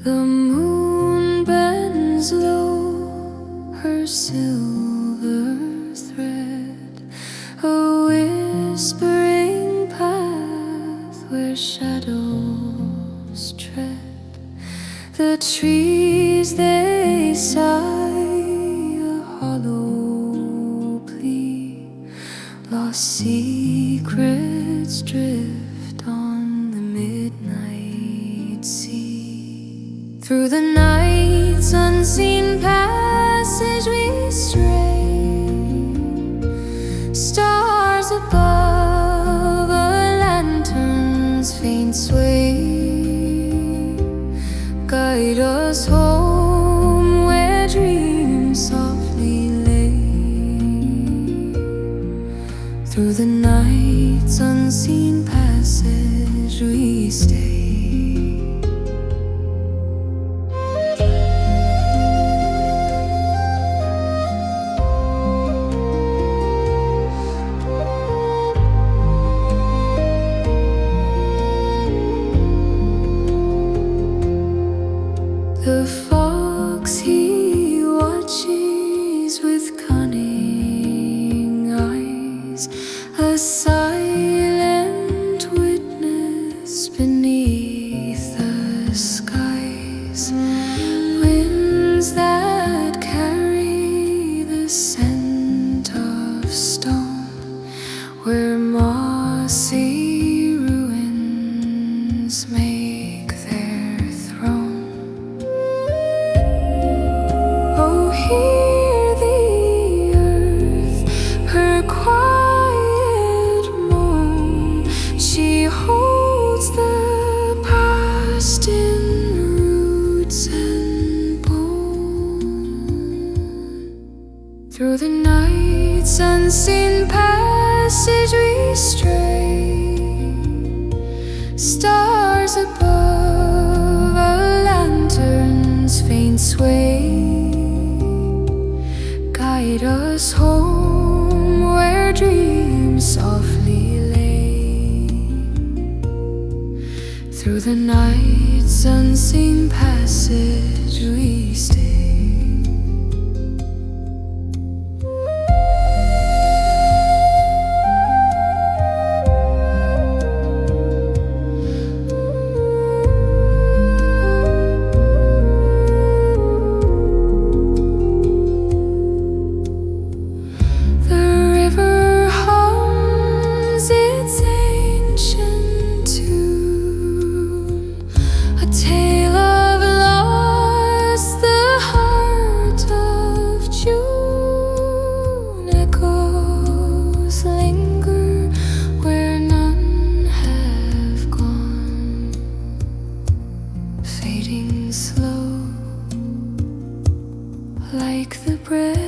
The moon bends low, her silver thread, a whispering path where shadows tread. The trees they sigh, a hollow plea, lost secrets drift on the midnight sea. Through the night's unseen passage we stray, stars above, a lantern's faint sway, guide us home where dreams softly lay. Through the night's unseen passage we stay. The fox he watches with cunning eyes, a silent witness beneath the skies. Winds that carry the scent of stone, where mossy ruins make their throne. Hear the earth, her quiet moan. She holds the past in roots and bone. Through the night's unseen passage we stray, stars above, a lantern's faint sway, guide us home where dreams softly lay. Through the night's unseen passage we stay. Tale of lost, the heart of June. Echoes linger where none have gone, fading slow like the breath